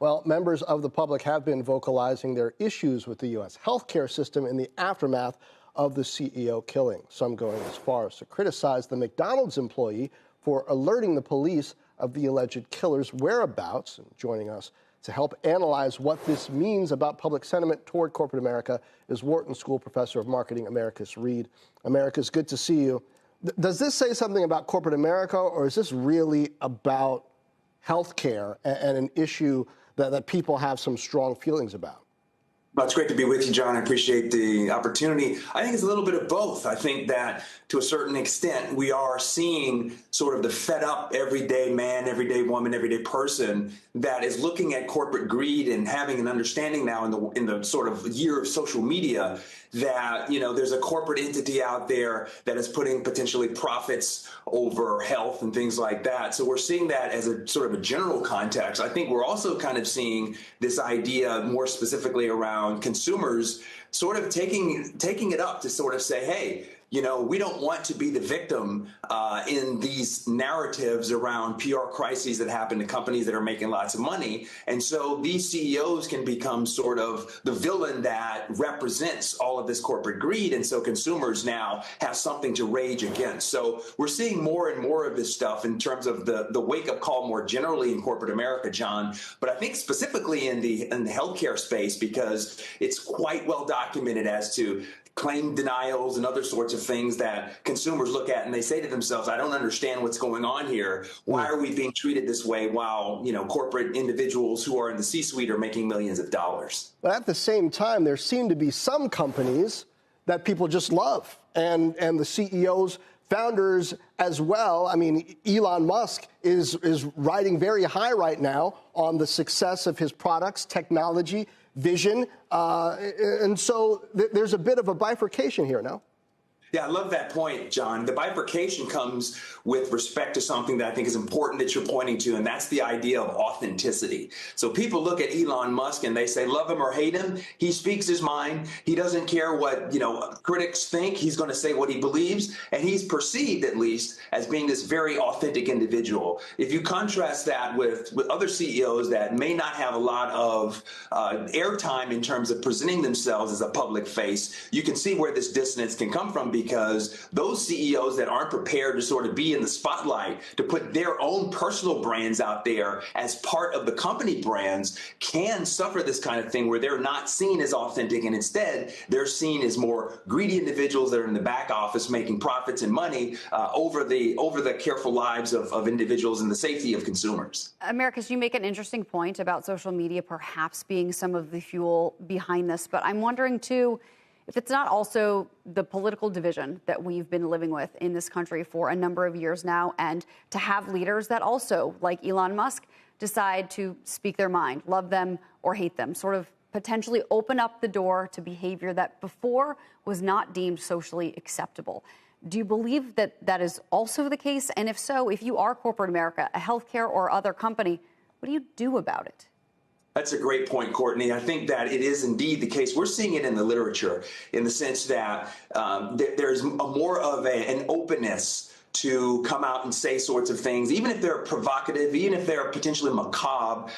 Well, members of the public have been vocalizing their issues with the U.S. healthcare system in the aftermath of the CEO killing. Some going as far as to criticize the McDonald's employee for alerting the police of the alleged killer's whereabouts. And joining us to help analyze what this means about public sentiment toward corporate America is Wharton School professor of marketing, Americus Reed. Americus, good to see you. Does this say something about corporate America, or is this really about healthcare and an issue that people have some strong feelings about? Well, it's great to be with you, John. I appreciate the opportunity. I think it's a little bit of both. I think that to a certain extent, we are seeing sort of the fed up everyday man, everyday woman, everyday person that is looking at corporate greed and having an understanding now in the sort of year of social media that, you know, there's a corporate entity out there that is putting potentially profits over health and things like that. So we're seeing that as a sort of a general context. I think we're also kind of seeing this idea more specifically around consumers sort of taking it up to sort of say, hey, you know, we don't want to be the victim in these narratives around PR crises that happen to companies that are making lots of money. And so these CEOs can become sort of the villain that represents all of this corporate greed. And so consumers now have something to rage against. So we're seeing more and more of this stuff in terms of the wake-up call more generally in corporate America, John. But I think specifically in the healthcare space, because it's quite well documented as to claim denials and other sorts of things that consumers look at and they say to themselves, I don't understand what's going on here. Why are we being treated this way while, you know, corporate individuals who are in the C-suite are making millions of dollars? But at the same time, there seem to be some companies that people just love, and the CEOs, founders as well. I mean, Elon Musk is riding very high right now on the success of his products, technology, vision. And so there's a bit of a bifurcation here, no? Yeah, I love that point, John. The bifurcation comes with respect to something that I think is important that you're pointing to, and that's the idea of authenticity. So people look at Elon Musk and they say, love him or hate him, he speaks his mind. He doesn't care what, you know, critics think. He's going to say what he believes, and he's perceived, at least, as being this very authentic individual. If you contrast that with other CEOs that may not have a lot of airtime in terms of presenting themselves as a public face, you can see where this dissonance can come from, because those CEOs that aren't prepared to sort of be in the spotlight, to put their own personal brands out there as part of the company brands, can suffer this kind of thing where they're not seen as authentic, and instead they're seen as more greedy individuals that are in the back office making profits and money over the careful lives of individuals and the safety of consumers. Americus, you make an interesting point about social media perhaps being some of the fuel behind this, but I'm wondering too, if it's not also the political division that we've been living with in this country for a number of years now, and to have leaders that also, like Elon Musk, decide to speak their mind, love them or hate them, sort of potentially open up the door to behavior that before was not deemed socially acceptable. Do you believe that that is also the case? And if so, if you are corporate America, a healthcare or other company, what do you do about it? That's a great point, Courtney. I think that it is indeed the case. We're seeing it in the literature in the sense that there's more of an openness to come out and say sorts of things, even if they're provocative, even if they're potentially macabre,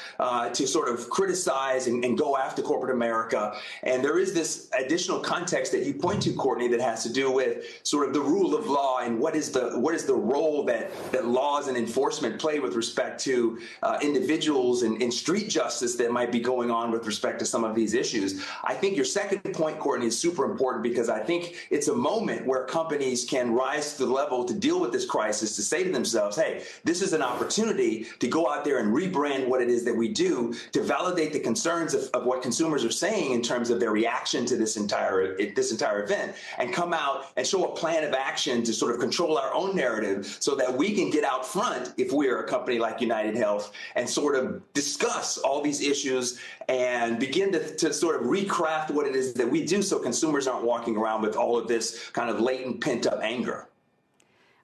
to sort of criticize and go after corporate America. And there is this additional context that you point to, Courtney, that has to do with sort of the rule of law and what is the role that laws and enforcement play with respect to individuals and street justice that might be going on with respect to some of these issues. I think your second point, Courtney, is super important, because I think it's a moment where companies can rise to the level to deal with this crisis, to say to themselves, hey, this is an opportunity to go out there and rebrand what it is that we do, to validate the concerns of what consumers are saying in terms of their reaction to this entire event, and come out and show a plan of action to sort of control our own narrative so that we can get out front, if we're a company like UnitedHealth, and sort of discuss all these issues and begin to sort of recraft what it is that we do, so consumers aren't walking around with all of this kind of latent pent-up anger.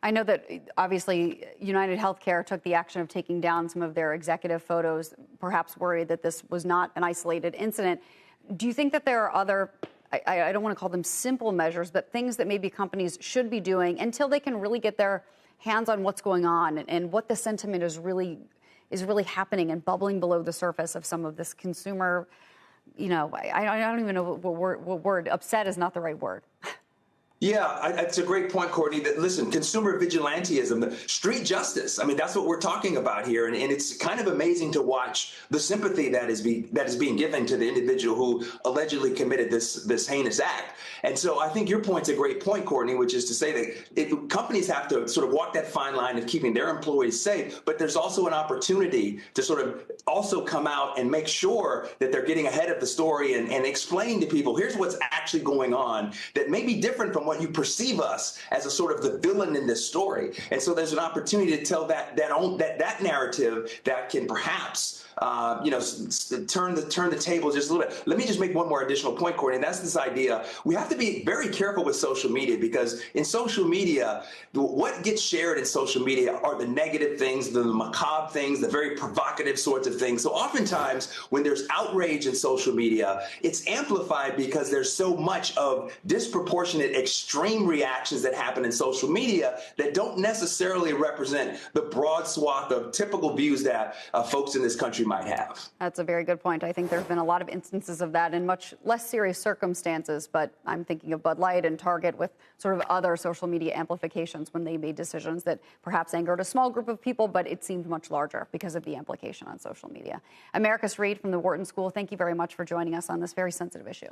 I know that obviously UnitedHealthcare took the action of taking down some of their executive photos, perhaps worried that this was not an isolated incident. Do you think that there are other, I don't want to call them simple measures, but things that maybe companies should be doing until they can really get their hands on what's going on and what the sentiment is really is really happening and bubbling below the surface of some of this consumer, I don't even know what word, upset is not the right word. Yeah, it's a great point, Courtney. That listen, consumer vigilantism, the street justice. I mean, that's what we're talking about here, and it's kind of amazing to watch the sympathy that is being given to the individual who allegedly committed this heinous act. And so, I think your point's a great point, Courtney, which is to say that companies have to sort of walk that fine line of keeping their employees safe, but there's also an opportunity to sort of also come out and make sure that they're getting ahead of the story and explain to people, here's what's actually going on that may be different from what you perceive us as a sort of the villain in this story. And so there's an opportunity to tell that narrative that can perhaps turn the table just a little bit. Let me just make one more additional point, Courtney. And that's this idea. We have to be very careful with social media, because in social media, what gets shared in social media are the negative things, the macabre things, the very provocative sorts of things. So oftentimes when there's outrage in social media, it's amplified because there's so much of disproportionate extreme reactions that happen in social media that don't necessarily represent the broad swath of typical views that folks in this country might have. That's a very good point. I think there have been a lot of instances of that in much less serious circumstances, but I'm thinking of Bud Light and Target with sort of other social media amplifications when they made decisions that perhaps angered a small group of people, but it seemed much larger because of the amplification on social media. Americus Reed from the Wharton School, thank you very much for joining us on this very sensitive issue.